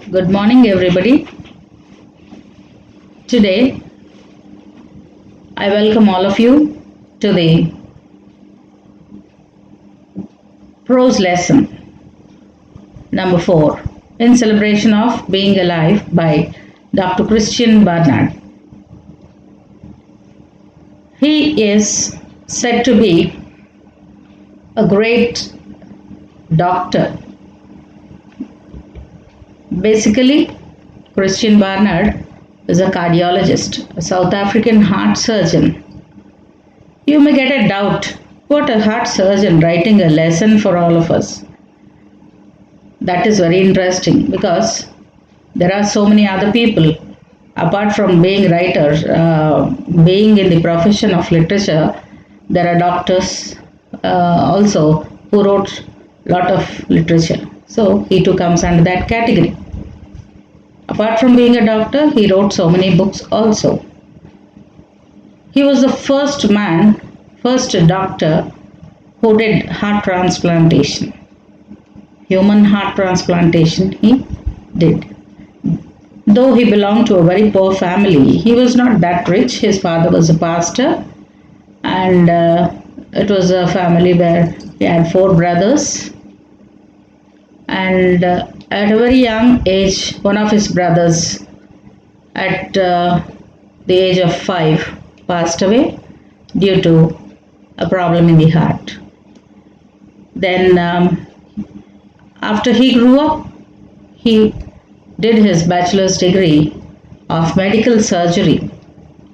Good morning, everybody. Today, I welcome all of you to the prose lesson number 4 in celebration of being alive by Dr. Christian Barnard. He is said to be a great doctor. Basically, Christian Barnard is a cardiologist, a South African heart surgeon. You may get a doubt, what a heart surgeon writing a lesson for all of us. That is very interesting because there are so many other people apart from being writers, being in the profession of literature. There are doctors also who wrote a lot of literature. So he too comes under that category. Apart from being a doctor, he wrote so many books also. He was the first doctor who did heart transplantation. Human heart transplantation he did. Though he belonged to a very poor family, he was not that rich. His father was a pastor, and it was a family where he had 4 brothers. And at a very young age, one of his brothers, at the age of 5, passed away due to a problem in the heart. Then, after he grew up, he did his bachelor's degree of medical surgery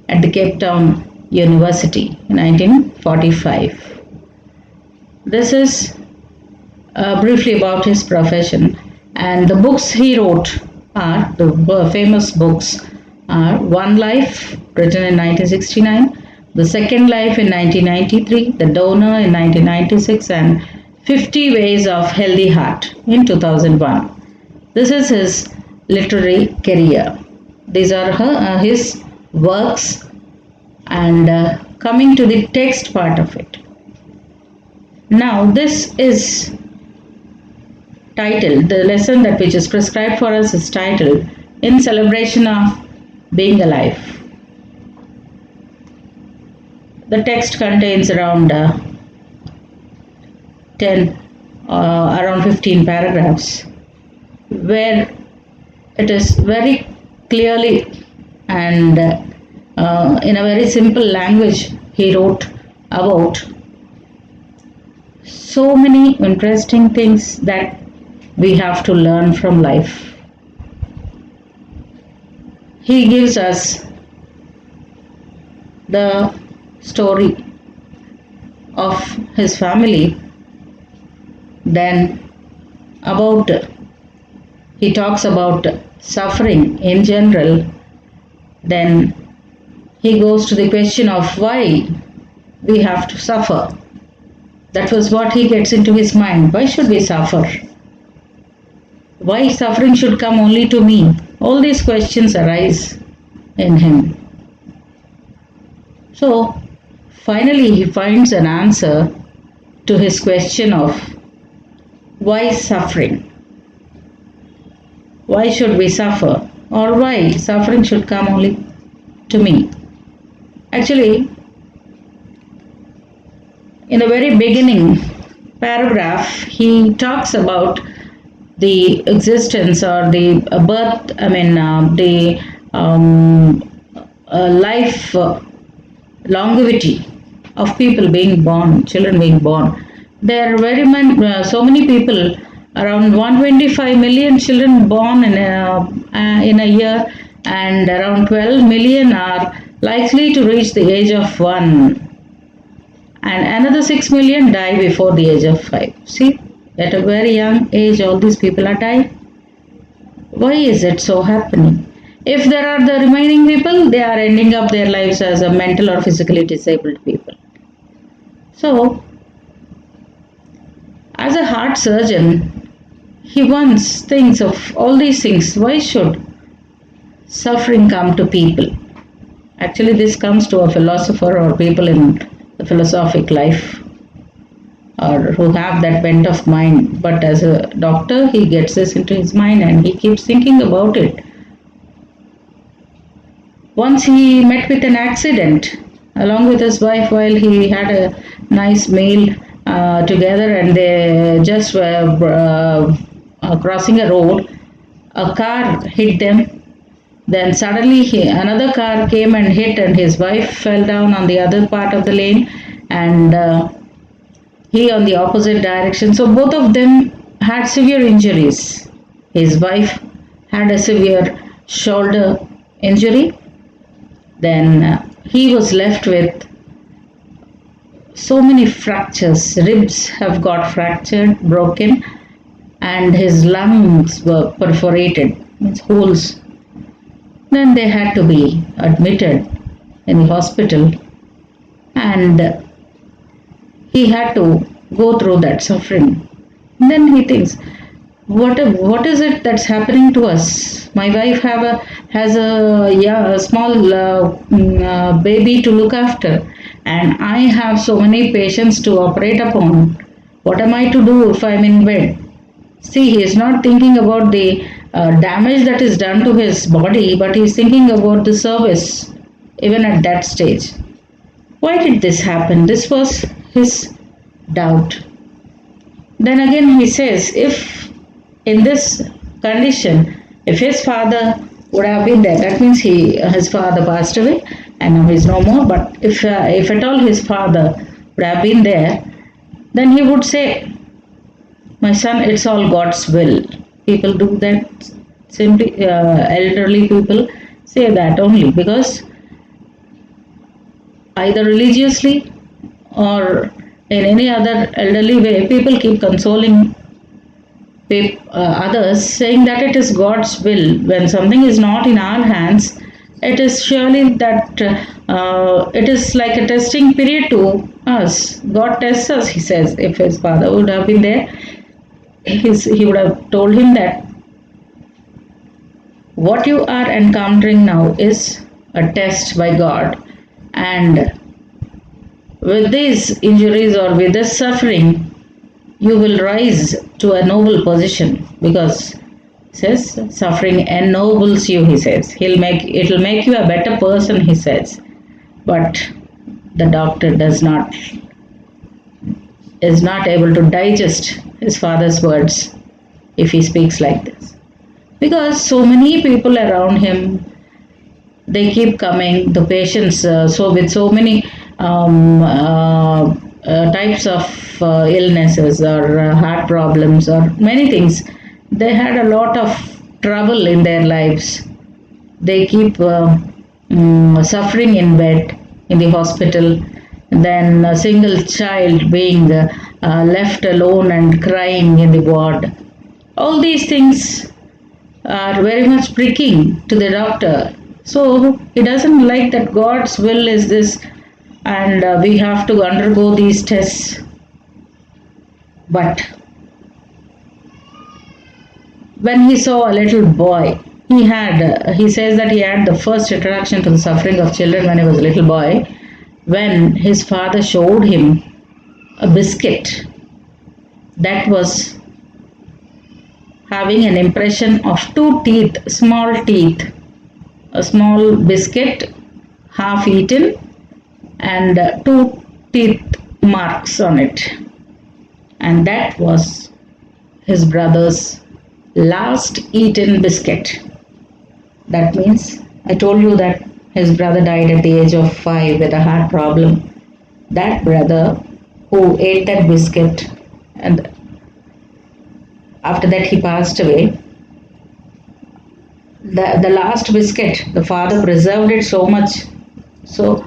at the Cape Town University in 1945. This is briefly about his profession, and the books he wrote are the famous books are One Life, written in 1969, The Second Life in 1993, The Donor in 1996, and 50 Ways of Healthy Heart in 2001. This is his literary career. These are his works, and coming to the text part of it. Now this is titled, the lesson that which is prescribed for us is titled In Celebration of Being Alive. The text contains around 15 paragraphs where it is very clearly and in a very simple language he wrote about so many interesting things that we have to learn from life. He gives us the story of his family, then he talks about suffering in general, then he goes to the question of why we have to suffer. That was what he gets into his mind. Why should we suffer? Why suffering should come only to me? All these questions arise in him. So finally he finds an answer to his question of why suffering? Why should we suffer? Or why suffering should come only to me? Actually, in the very beginning paragraph, he talks about the existence or the life longevity of people being born, children being born. There are so many people, around 125 million children born in a year, and around 12 million are likely to reach the age of 1, and another 6 million die before the age of 5. See, at a very young age all these people are dying. Why is it so happening? If there are the remaining people, they are ending up their lives as a mental or physically disabled people. So, as a heart surgeon, he once thinks of all these things. Why should suffering come to people? Actually, this comes to a philosopher or people in the philosophic life. or who have that bent of mind. But as a doctor, he gets this into his mind and he keeps thinking about it. Once he met with an accident along with his wife while he had a nice meal together, and they just were crossing a road. A car hit them. Then suddenly another car came and hit, and his wife fell down on the other part of the lane, and he on the opposite direction. So both of them had severe injuries. His wife had a severe shoulder injury. Then he was left with so many fractures. Ribs have got fractured, broken, and his lungs were perforated, means holes. Then they had to be admitted in the hospital, and he had to go through that suffering. Then he thinks, what is it that's happening to us? My wife has a small baby to look after, and I have so many patients to operate upon. What am I to do if I'm in bed? See, he is not thinking about the damage that is done to his body, but he is thinking about the service, even at that stage. Why did this happen? This was his doubt. Then again, he says, if in this condition, if his father would have been there, that means his father passed away and now he's no more. But if at all his father would have been there, then he would say, my son, it's all God's will. People do that simply, elderly people say that only because either religiously or in any other elderly way, people keep consoling others, saying that it is God's will. When something is not in our hands, it is surely that it is like a testing period to us. God tests us, he says. If his father would have been there, he would have told him that what you are encountering now is a test by God, and with these injuries or with this suffering, you will rise to a noble position, because says suffering ennobles you, he says. It'll make you a better person, he says. But the doctor is not able to digest his father's words if he speaks like this, because so many people around him, they keep coming, the patients, so with so many types of illnesses or heart problems or many things, they had a lot of trouble in their lives. They keep suffering in bed in the hospital. Then a single child being left alone and crying in the ward. All these things are very much pricking to the doctor. So he doesn't like that God's will is this, and we have to undergo these tests. But when he saw a little boy, he says that he had the first introduction to the suffering of children when he was a little boy, when his father showed him a biscuit that was having an impression of two teeth, small teeth, a small biscuit half eaten and two teeth marks on it. And that was his brother's last eaten biscuit. That means, I told you that his brother died at the age of 5 with a heart problem. That brother who ate that biscuit, and after that he passed away, the last biscuit, the father preserved it so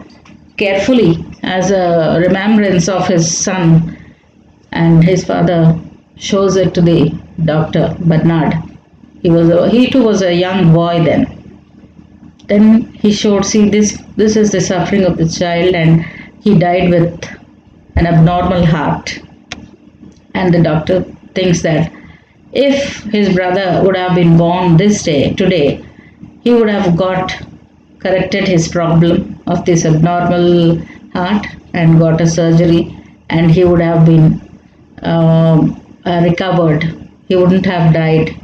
carefully as a remembrance of his son, and his father shows it to the doctor Bernard. He too was a young boy then. Then he showed, see, this is the suffering of the child, and he died with an abnormal heart. And the doctor thinks that if his brother would have been born today, he would have corrected his problem of this abnormal heart and got a surgery, and he would have been recovered. He wouldn't have died.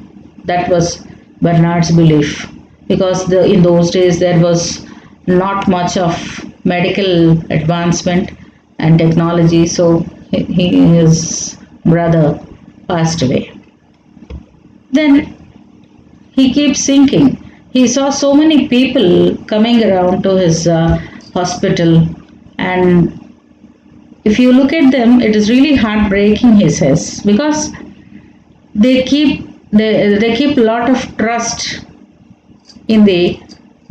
That was Bernard's belief. Because in those days there was not much of medical advancement and technology, so his brother passed away. Then he keeps thinking. He saw so many people coming around to his hospital, and if you look at them, it is really heartbreaking, he says, because they keep a lot of trust in the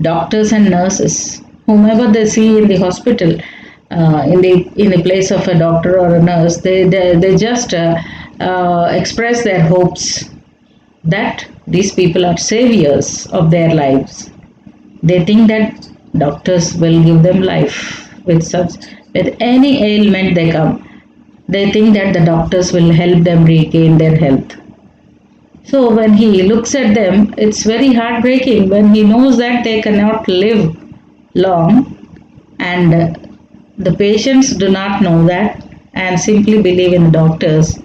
doctors and nurses, whomever they see in the hospital, in the place of a doctor or a nurse. They just express their hopes that these people are saviors of their lives. They think that doctors will give them life with any ailment they come. They think that the doctors will help them regain their health. So when he looks at them, it's very heartbreaking when he knows that they cannot live long, and the patients do not know that and simply believe in the doctors.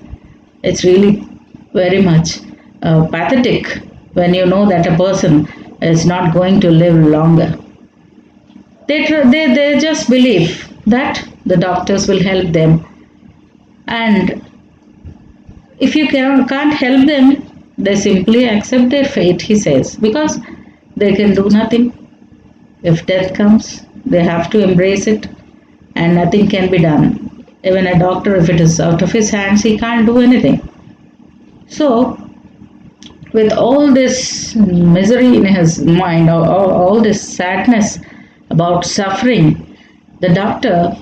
It's really very much pathetic when you know that a person is not going to live longer. They just believe that the doctors will help them, and if you can't help them, they simply accept their fate, he says, because they can do nothing. If death comes, they have to embrace it, and nothing can be done. Even a doctor, if it is out of his hands, he can't do anything. So, with all this misery in his mind, all this sadness about suffering, the doctor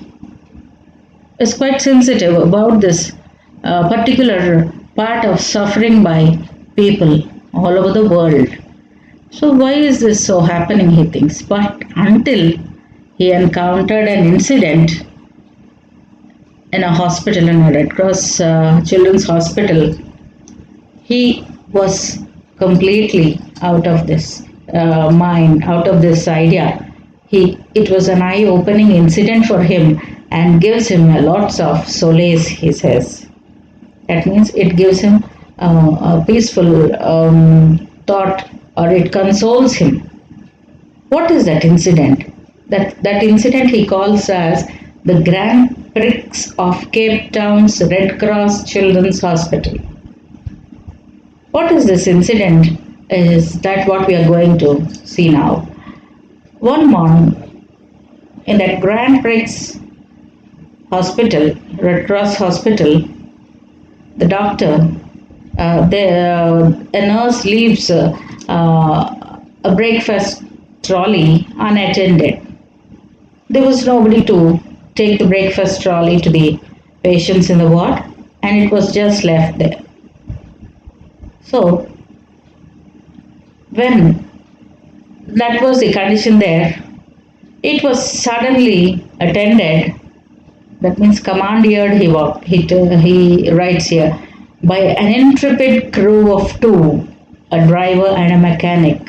is quite sensitive about this particular part of suffering by people all over the world. So, why is this so happening? He thinks. But until he encountered an incident in a hospital, in a Red Cross Children's Hospital, he was completely out of this mind, out of this idea. It was an eye-opening incident for him and gives him lots of solace, he says. That means it gives him a peaceful thought, or it consoles him. What is that incident? That incident he calls as the Grand Prix of Cape Town's Red Cross Children's Hospital. What is this incident? Is that what we are going to see now? One morning, in that Grand Prix Hospital, Red Cross Hospital, the doctor, a nurse leaves a breakfast trolley unattended. There was nobody to take the breakfast trolley to the patients in the ward, and it was just left there. So, when that was the condition there, it was suddenly attended. That means commandeered, he writes here, by an intrepid crew of two, a driver and a mechanic.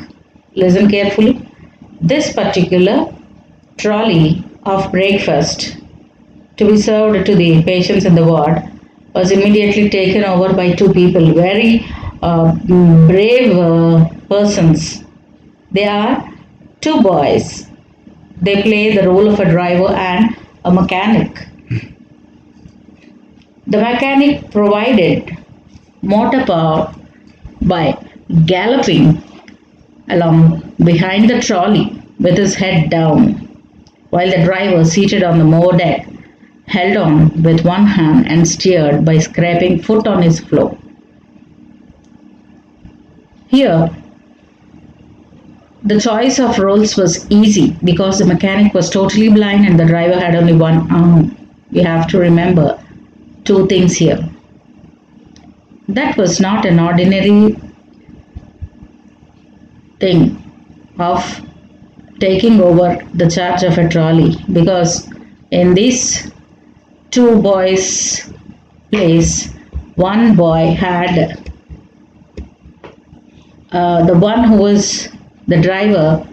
Listen carefully. This particular trolley of breakfast to be served to the patients in the ward was immediately taken over by two people, very brave persons. They are two boys. They play the role of a driver and a mechanic. The mechanic provided motor power by galloping along behind the trolley with his head down, while the driver, seated on the moor deck, held on with one hand and steered by scraping foot on his floor. Here, the choice of roles was easy because the mechanic was totally blind and the driver had only one arm. You have to remember two things here. That was not an ordinary thing of taking over the charge of a trolley, because in these two boys' place, one boy had the one who was the driver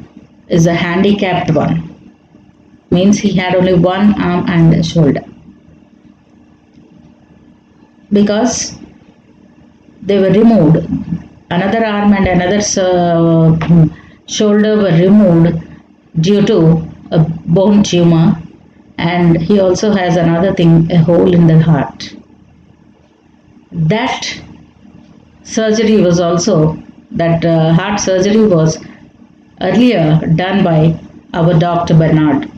is a handicapped one, means he had only one arm and a shoulder. because they were removed. Another arm and another shoulder were removed due to a bone tumor, and he also has another thing, a hole in the heart. That surgery was also, that heart surgery was earlier done by our Dr. Bernard.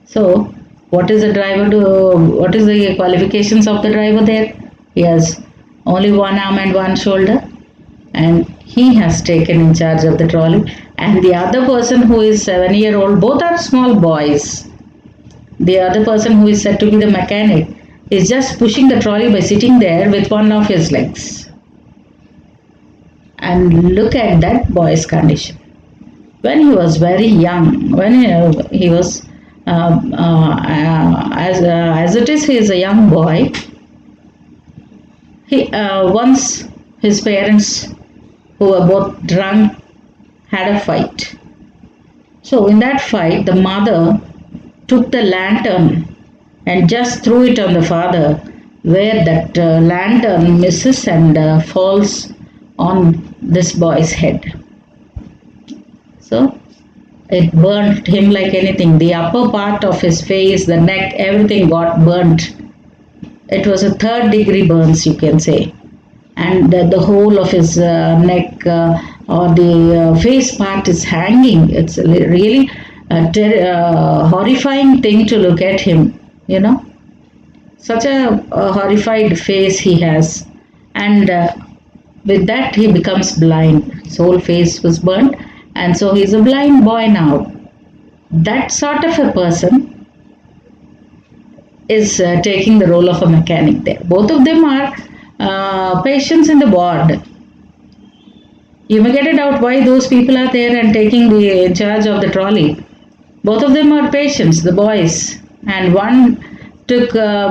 So, what is the driver to? What is the qualifications of the driver there? He has only one arm and one shoulder, and he has taken in charge of the trolley. And the other person who is 7-year old, both are small boys. The other person who is said to be the mechanic is just pushing the trolley by sitting there with one of his legs. And look at that boy's condition. When he was very young, when he was as it is, he is a young boy. He once his parents, who were both drunk, had a fight. So in that fight, the mother took the lantern and just threw it on the father, where that lantern misses and falls on this boy's head. So it burnt him like anything. The upper part of his face, the neck, everything got burnt. It was a 3rd-degree burns, you can say. And the whole of his neck or the face part is hanging. It's really a horrifying thing to look at him, you know. Such a horrified face he has. And with that, he becomes blind. His whole face was burnt. And so he's a blind boy now. That sort of a person is taking the role of a mechanic there. Both of them are patients in the ward. You may get it out why those people are there and taking the charge of the trolley. Both of them are patients, the boys, and one took the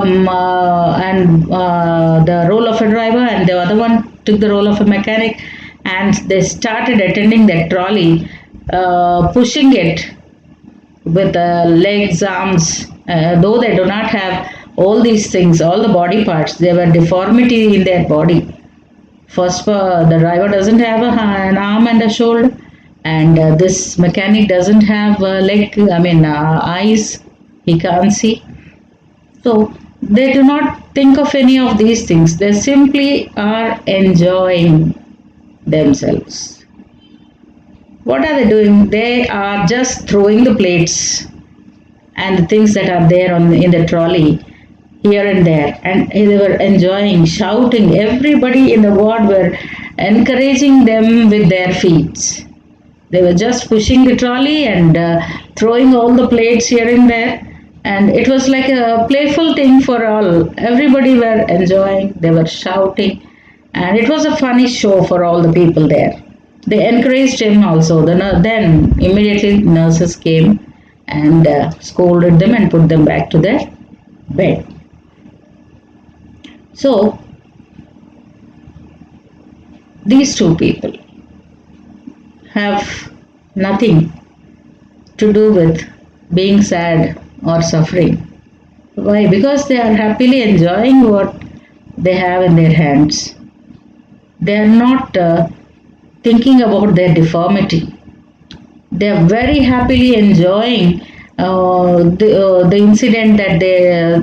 role of a driver, and the other one took the role of a mechanic, and they started attending that trolley, pushing it with legs, arms, though they do not have all these things, all the body parts, they were deformity in their body. First, the driver doesn't have an arm and a shoulder, and this mechanic doesn't have eyes, he can't see. So they do not think of any of these things. They simply are enjoying themselves. What are they doing? They are just throwing the plates and the things that are there in the trolley here and there, and they were enjoying, shouting. Everybody in the ward were encouraging them with their feet. They were just pushing the trolley and throwing all the plates here and there, and it was like a playful thing for all. Everybody were enjoying, they were shouting, and it was a funny show for all the people there. They encouraged him also. Then immediately nurses came and scolded them and put them back to their bed. So these two people have nothing to do with being sad or suffering. Why? Because they are happily enjoying what they have in their hands. They are not thinking about their deformity. They are very happily enjoying the incident that they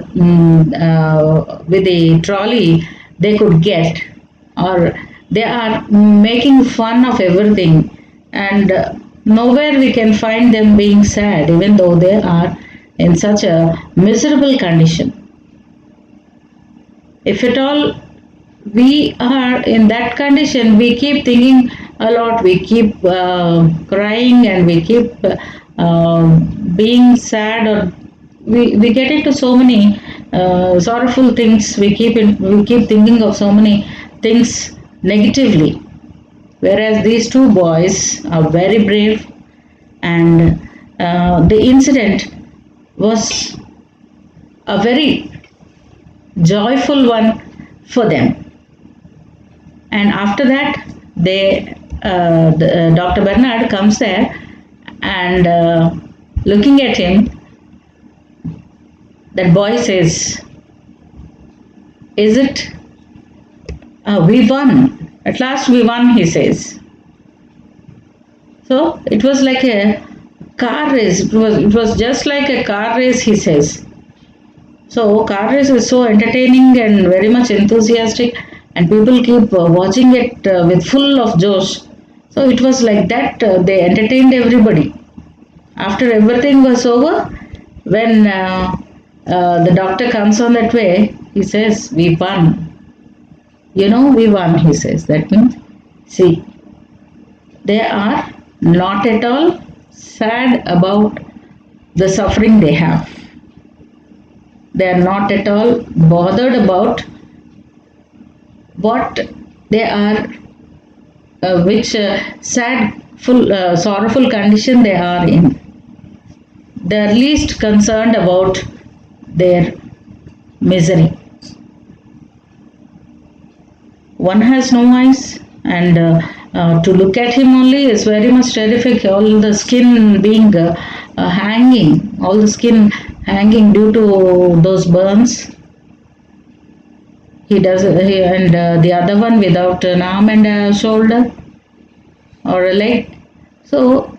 with the trolley they could get, or they are making fun of everything, and nowhere we can find them being sad, even though they are in such a miserable condition. If at all we are in that condition, we keep thinking a lot, we keep crying, and we keep being sad, or we get into so many sorrowful things. We keep thinking of so many things negatively. Whereas these two boys are very brave, and the incident was a very joyful one for them. And after that, Dr. Bernard comes there, and looking at him, that boy says, Is it? We won. At last we won, he says. So it was like a car race. It was just like a car race, he says. So car race is so entertaining and very much enthusiastic, and people keep watching it with full of josh. So it was like that. They entertained everybody. After everything was over, when the doctor comes on that way, he says, "We won." We won. He says that means, see, they are not at all sad about the suffering they have. They are not at all bothered about what they are, which sad, full, sorrowful condition they are in. They are least concerned about their misery. One has no eyes, and to look at him only is very much terrific. All the skin being hanging, all the skin hanging due to those burns. And the other one without an arm and a shoulder or a leg. So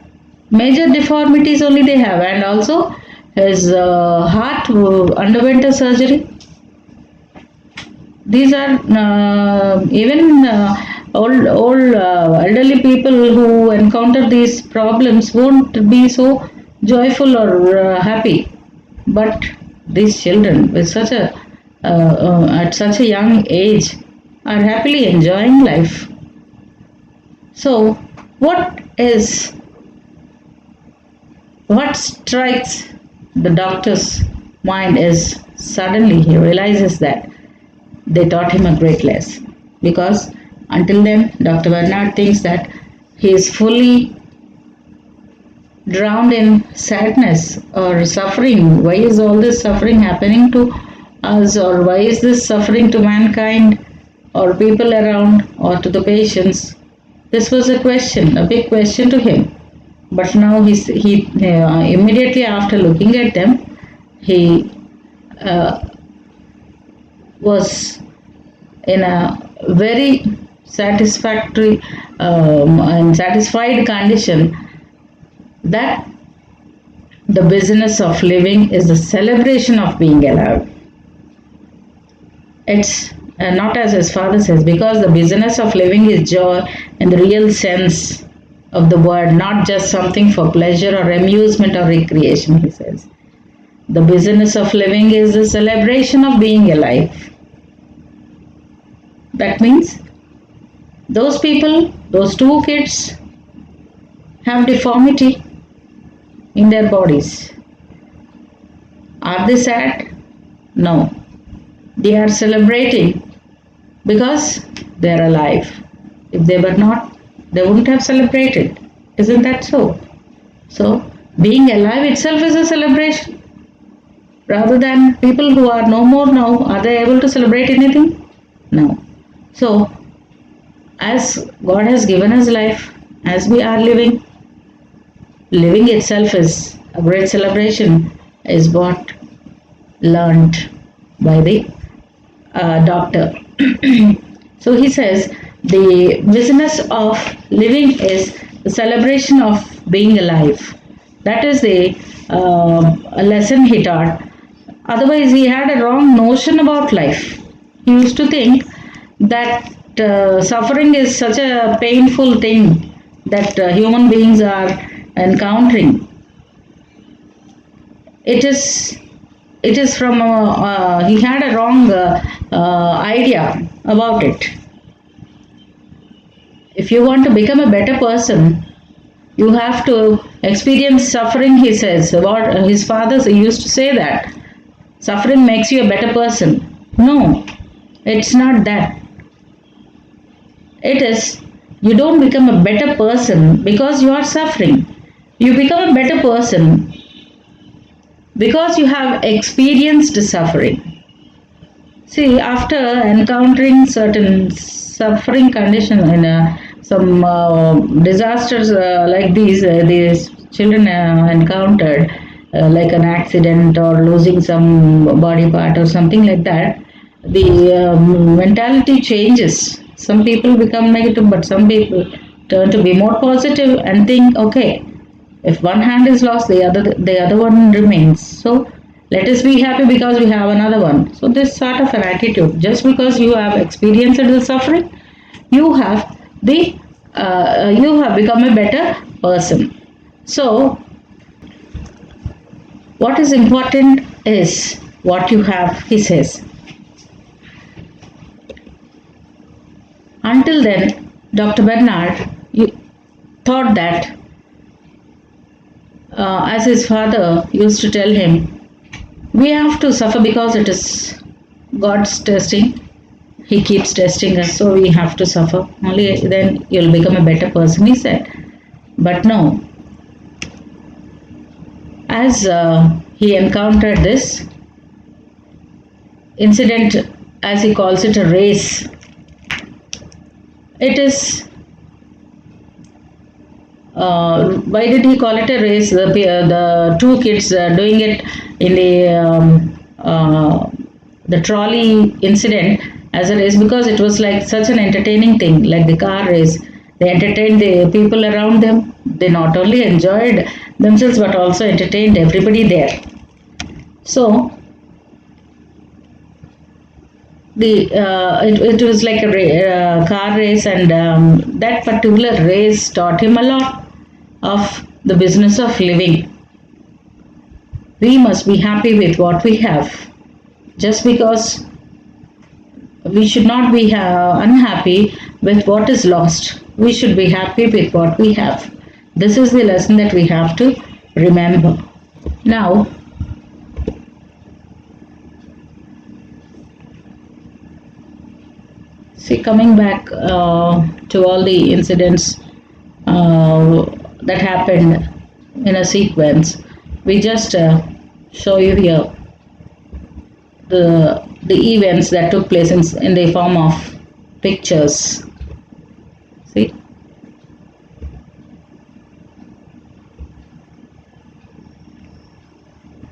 major deformities only they have, and also his heart underwent a surgery. These are even old elderly people who encounter these problems won't be so joyful or happy. But these children with such a at such a young age are happily enjoying life. So what strikes the doctor's mind is suddenly he realizes that they taught him a great lesson, because until then Dr. Bernard thinks that he is fully drowned in sadness or suffering. Why is all this suffering happening to us, or why is this suffering to mankind or people around or to the patients? This was a question, a big question to him. But now he immediately after looking at them, he was in a very satisfactory and satisfied condition that the business of living is the celebration of being alive. It's not as his father says, because the business of living is joy in the real sense of the word, not just something for pleasure or amusement or recreation, he says. The business of living is the celebration of being alive. That means those people, those two kids, have deformity in their bodies. Are they sad? No. They are celebrating because they are alive. If they were not, they wouldn't have celebrated. Isn't that so? So, being alive itself is a celebration. Rather than people who are no more now, are they able to celebrate anything? No. So, as God has given us life, as we are living itself is a great celebration, is what learned by the doctor. So he says the business of living is the celebration of being alive. That is the lesson he taught. Otherwise, he had a wrong notion about life. He used to think that suffering is such a painful thing that human beings are encountering. It is from he had a wrong idea about it. If you want to become a better person, you have to experience suffering, he says. About his father used to say that suffering makes you a better person. No, it's not that. It is, you don't become a better person because you are suffering. You become a better person because you have experienced suffering. See, after encountering certain suffering condition in some disasters like these children encountered, like an accident or losing some body part or something like that, the mentality changes. Some people become negative, but some people turn to be more positive and think, okay, if one hand is lost, the other one remains. So let us be happy because we have another one. So this sort of an attitude. Just because you have experienced the suffering, you have the you have become a better person. So what is important is what you have, he says. Until then, Dr. Bernard thought that, as his father used to tell him, we have to suffer because it is God's testing. He keeps testing us, so we have to suffer. Only then you'll become a better person, he said. But no, as he encountered this incident, as he calls it, a race, it is why did he call it a race? The two kids doing it in the trolley incident as a race, because it was like such an entertaining thing, like the car race. They entertained the people around them. They not only enjoyed themselves but also entertained everybody there. So it was like a car race, and that particular race taught him a lot of the business of living. We must be happy with what we have. Just because we should not be unhappy with what is lost. We should be happy with what we have. This is the lesson that we have to remember. Now, see, coming back to all the incidents that happened in a sequence, we just show you here the events that took place in the form of pictures. See,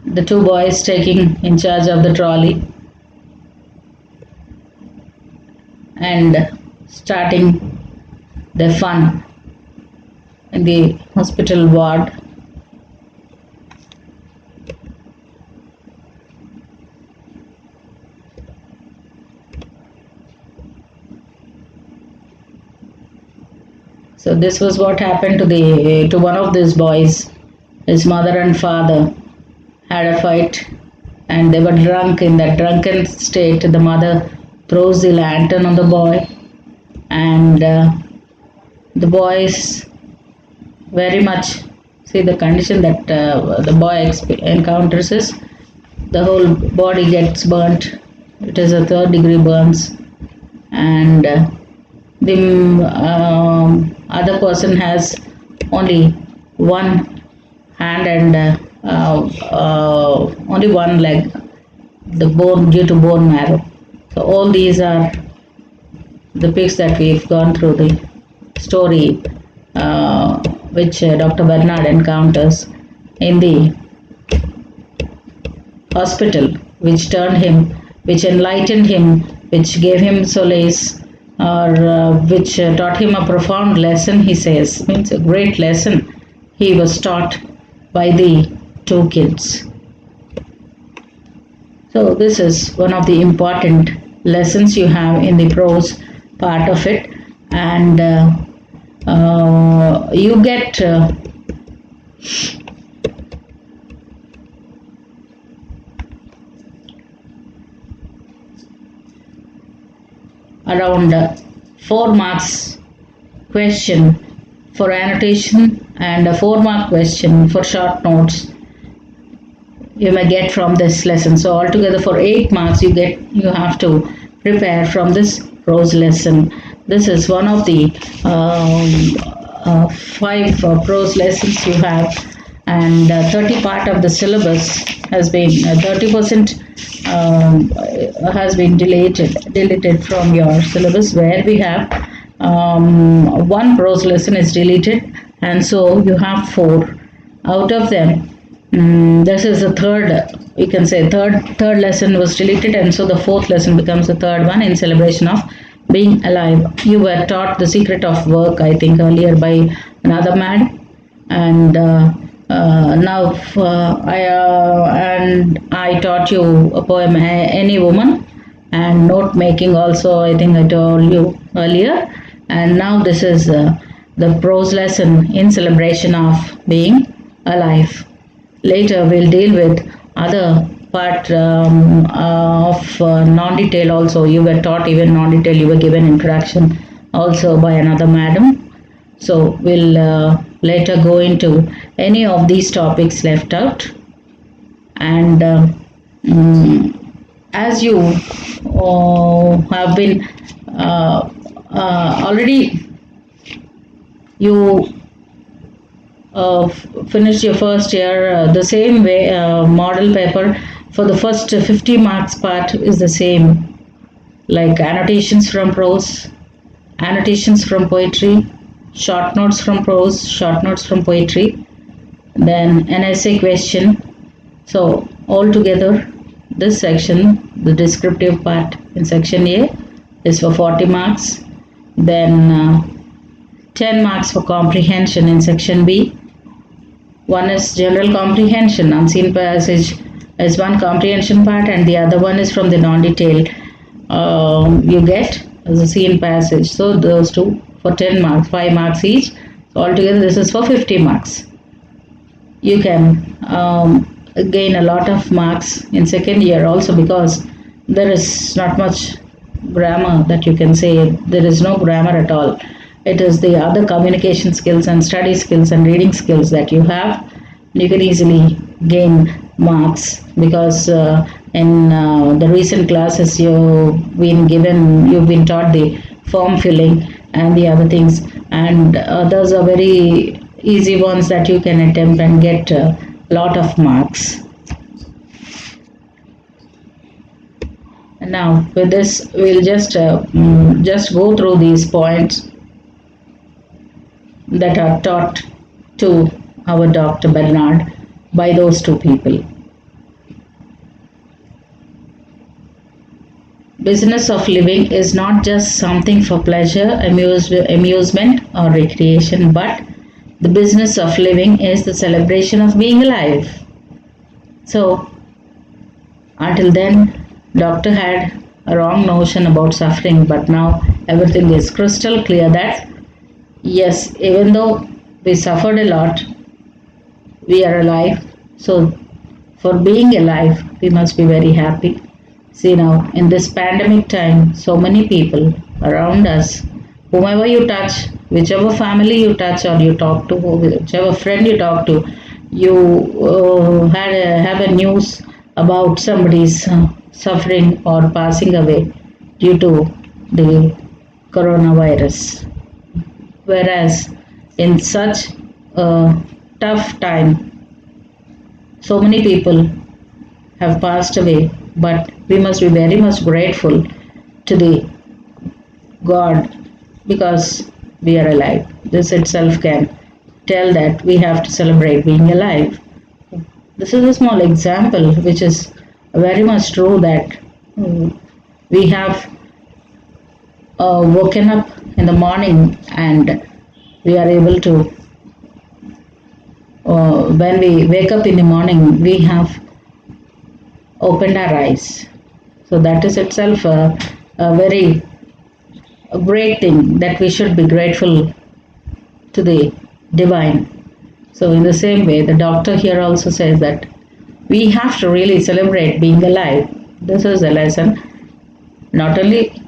the two boys taking in charge of the trolley and starting their fun in the hospital ward. So this was what happened to one of these boys. His mother and father had a fight, and they were drunk. In that drunken state, the mother throws the lantern on the boy, and the boy is very much, see, the condition that the boy encounters is the whole body gets burnt. It is a third-degree burns, and the other person has only one hand and only one leg, the bone, due to bone marrow. So all these are the pics that we've gone through, the story which Dr. Bernard encounters in the hospital, which turned him, which enlightened him, which gave him solace, or which taught him a profound lesson, he says. Means a great lesson he was taught by the two kids. So this is one of the important lessons you have in the prose part of it, and you get around 4 marks question for annotation and a 4-mark question for short notes you may get from this lesson. So altogether for 8 marks you have to prepare from this prose lesson. This is one of the 5 prose lessons you have, and 30 part of the syllabus has been 30% has been deleted from your syllabus, where we have one prose lesson is deleted, and so you have 4. Out of them This is the third, we can say third lesson was deleted, and so the fourth lesson becomes the third one in celebration of being alive. You were taught the secret of work, I think, earlier by another man, and now I taught you a poem, Any Woman, and note making also. I think I told you earlier, and now this is the prose lesson in celebration of being alive. Later, we'll deal with other part of non-detail also. You were taught even non-detail. You were given introduction also by another madam. So we'll later go into any of these topics left out. And as you have been already, you finished your first year the same way. Model paper for the first 50 marks part is the same, like annotations from prose, annotations from poetry, short notes from prose, short notes from poetry, then an essay question. So altogether, this section, the descriptive part in section A, is for 40 marks. Then 10 marks for comprehension in section B. One is general comprehension, unseen passage is one comprehension part, and the other one is from the non-detailed you get as a seen passage. So those two for 10 marks, 5 marks each. So altogether this is for 50 marks. You can gain a lot of marks in second year also, because there is not much grammar that you can say. There is no grammar at all. It is the other communication skills and study skills and reading skills that you have. You can easily gain marks, because in the recent classes you've been taught the form filling and the other things, and those are very easy ones that you can attempt and get a lot of marks. And now with this, we'll just go through these points that are taught to our Dr. Bernard by those two people. Business of living is not just something for pleasure, amusement or recreation, but the business of living is the celebration of being alive. So until then, doctor had a wrong notion about suffering, but now everything is crystal clear that yes, even though we suffered a lot, we are alive. So for being alive, we must be very happy. See now, in this pandemic time, so many people around us, whomever you touch, whichever family you touch or you talk to, whichever friend you talk to, you have a news about somebody's suffering or passing away due to the coronavirus. Whereas in such a tough time, so many people have passed away, but we must be very much grateful to the God, because we are alive. This itself can tell that we have to celebrate being alive. This is a small example which is very much true, that we have woken up in the morning and we are able to, when we wake up in the morning, we have opened our eyes. So that is itself a very great thing, that we should be grateful to the divine. So in the same way, the doctor here also says that we have to really celebrate being alive. This is a lesson not only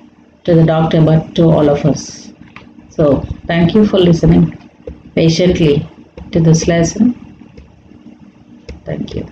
to the doctor but to all of us. So thank you for listening patiently to this lesson. Thank you.